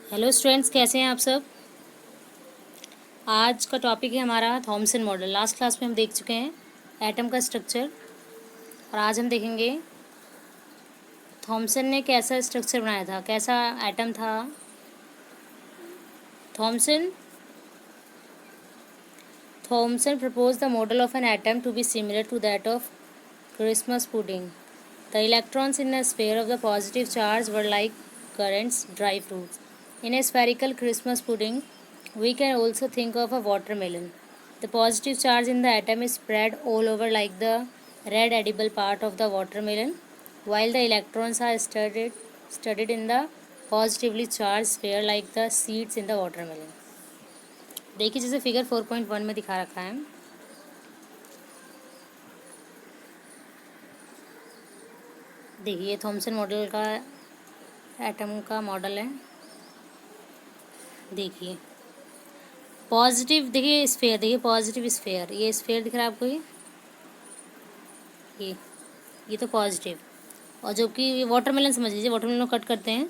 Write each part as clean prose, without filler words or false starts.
Hello students, कैसे हैं आप सब। आज का टॉपिक है हमारा थॉमसन मॉडल। लास्ट क्लास में हम देख चुके हैं एटम का स्ट्रक्चर, और आज हम देखेंगे थॉमसन ने कैसा स्ट्रक्चर बनाया था, कैसा एटम था। Thomson Thomson proposed the model of an atom to be similar to that of Christmas pudding. The electrons in a sphere of the positive charge were like currants, dry fruits. In a spherical Christmas pudding, we can also think of a watermelon. The positive charge in the atom is spread all over like the red edible part of the watermelon, while the electrons are studied in the positively charged sphere like the seeds in the watermelon. देखिए, जैसे figure 4.1 में दिखा रखा है। देखिए, ये Thompson model का atom का मॉडल है। देखिए पॉजिटिव, देखिए स्फेयर, देखिए पॉजिटिव स्फेयर, ये स्फेयर दिख रहा है आपको। ये तो पॉजिटिव। और जो कि वाटरमेलन समझ लीजिए, वाटरमेलन को कट करते हैं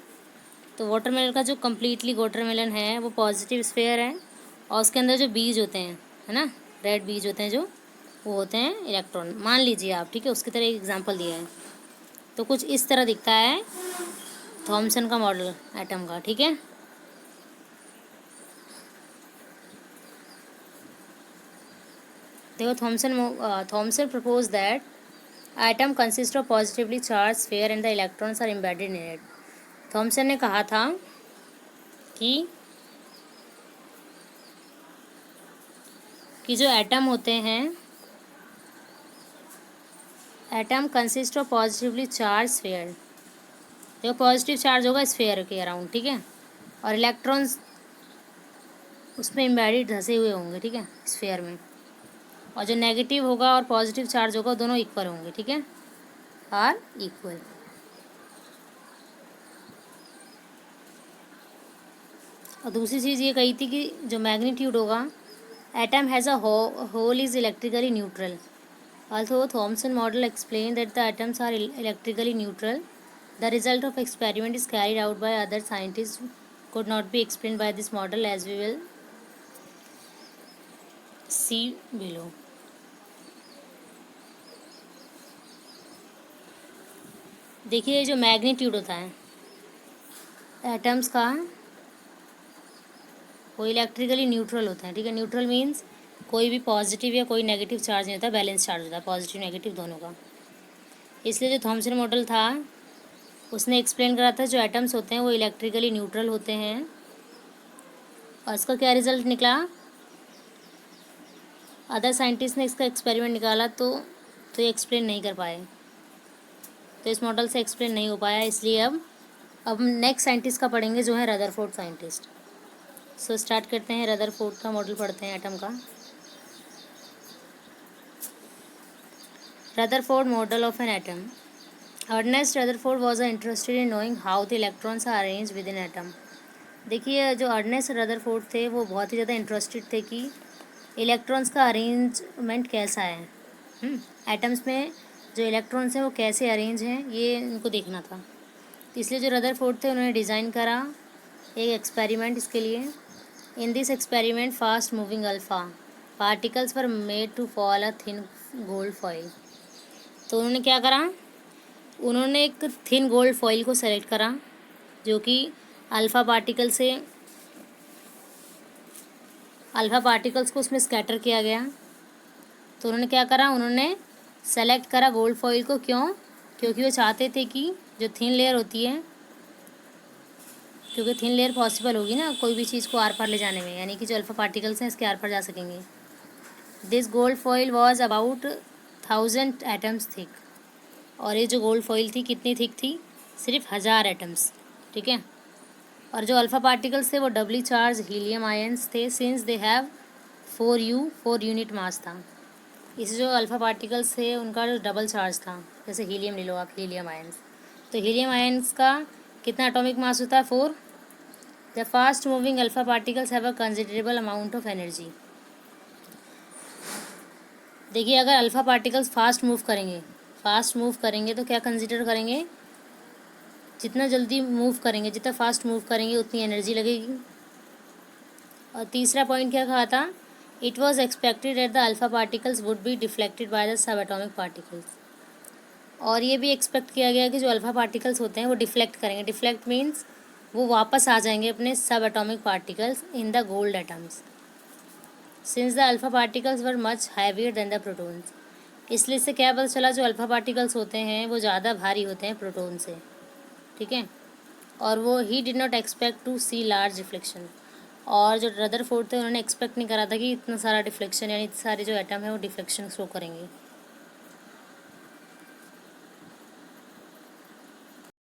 तो वाटरमेलन का जो कम्प्लीटली वाटरमेलन है वो पॉजिटिव स्फेयर है, और उसके अंदर जो बीज होते हैं, है ना, रेड बीज होते हैं जो, वो होते हैं इलेक्ट्रॉन। मान लीजिए आप, ठीक है, उसकी तरह एक एग्जांपल दिया है। तो कुछ इस तरह दिखता है थॉमसन का मॉडल एटम का, ठीक है। देखो, Thomson propose that atom consist of positively charge sphere and the electrons are embedded in it. Thomson ने कहा था कि जो एटम होते हैं, atom consist of positively charge sphere. देखो, पॉजिटिव चार्ज होगा स्फेयर के अराउंड, ठीक है, और इलेक्ट्रॉन्स उसमें एम्बेडेड धंसे हुए होंगे, ठीक है, स्फेयर में। और जो नेगेटिव होगा और पॉजिटिव चार्ज होगा दोनों इक्वल होंगे, ठीक है, आर इक्वल। और दूसरी चीज़ ये कही थी कि जो मैग्नीट्यूड होगा, atom has a whole is electrically neutral. Although Thomson model explained that the atoms are electrically neutral, the result of experiment is carried out by other scientists could not be explained by this model, as we will see below. देखिए, जो magnitude होता है atoms का, वो electrically neutral होता है, ठीक है। न्यूट्रल मीन्स कोई भी पॉजिटिव या कोई नेगेटिव चार्ज नहीं होता, बैलेंस चार्ज होता है पॉजिटिव नेगेटिव दोनों का। इसलिए जो थॉमसन मॉडल था उसने एक्सप्लेन करा था जो एटम्स होते हैं वो इलेक्ट्रिकली न्यूट्रल होते हैं। और इसका क्या रिजल्ट निकला, अदर साइंटिस्ट ने इसका एक्सपेरिमेंट निकाला तो ये एक्सप्लेन नहीं कर पाए, तो इस मॉडल से एक्सप्लेन नहीं हो पाया। इसलिए अब नेक्स्ट साइंटिस्ट का पढ़ेंगे जो है रदरफोर्ड साइंटिस्ट। सो स्टार्ट करते हैं, रदरफोर्ड का मॉडल पढ़ते हैं एटम का। Rutherford model of an atom. Ernest Rutherford was interested in knowing how the electrons are arrange within atom. देखिए, जो अर्नेस्ट रदरफोर्ड थे वो बहुत ही ज़्यादा इंटरेस्टेड थे कि इलेक्ट्रॉन्स का अरेंजमेंट कैसा है, एटम्स में जो इलेक्ट्रॉन्स हैं वो कैसे अरेंज हैं, ये इनको देखना था। तो इसलिए जो रदरफोर्ड थे उन्होंने डिज़ाइन करा एक एक्सपेरिमेंट इसके लिए। In this experiment fast moving alpha particles were made to fall a thin gold foil. तो उन्होंने क्या करा, उन्होंने एक थिन गोल्ड फॉइल को सेलेक्ट करा जो कि अल्फ़ा पार्टिकल्स को उसमें स्कैटर किया गया। तो उन्होंने क्या करा, उन्होंने सेलेक्ट करा गोल्ड फॉइल को। क्यों? क्योंकि वो चाहते थे कि जो थिन लेयर होती है, क्योंकि थिन लेयर पॉसिबल होगी ना कोई भी चीज़ को आर पार ले जाने में, यानी कि जो अल्फ़ा पार्टिकल्स हैं इसके आर पार जा सकेंगे। This gold foil was about 1000 atoms thick. और ये जो गोल्ड फॉइल थी कितनी थिक थी, सिर्फ 1000 एटम्स, ठीक है। और जो अल्फ़ा पार्टिकल्स थे वो डबली चार्ज हीलियम आयंस थे, since they have 4 unit mass था। इस जो अल्फ़ा पार्टिकल्स थे उनका जो डबल चार्ज था, जैसे हीलियम ले लो आप, हीलियम आयंस। तो हीलियम आयंस का कितना एटॉमिक मास होता है, 4। The fast moving alpha particles have a considerable amount of energy. देखिए, अगर अल्फ़ा पार्टिकल्स फास्ट मूव करेंगे तो क्या कंसिडर करेंगे, जितना जल्दी मूव करेंगे, जितना फास्ट मूव करेंगे उतनी एनर्जी लगेगी। और तीसरा पॉइंट क्या कहा था, it was expected that the alpha particles would be deflected by the sub atomic particles. और ये भी एक्सपेक्ट किया गया कि जो अल्फा पार्टिकल्स होते हैं वो डिफ्लेक्ट करेंगे। डिफ्लेक्ट मीन्स वो वापस आ जाएंगे अपने सब atomic particles in the gold atoms, since the alpha particles were much heavier than the protons. इसलिए इससे क्या पता चला, जो अल्फा पार्टिकल्स होते हैं वो ज़्यादा भारी होते हैं प्रोटॉन से, ठीक है। और वो he did not expect to see large reflection. और जो रदरफोर्ड थे उन्होंने एक्सपेक्ट नहीं करा था कि इतना सारा डिफ्लेक्शन, यानी इतने सारे जो एटम है वो डिफ्लेक्शन शो करेंगे।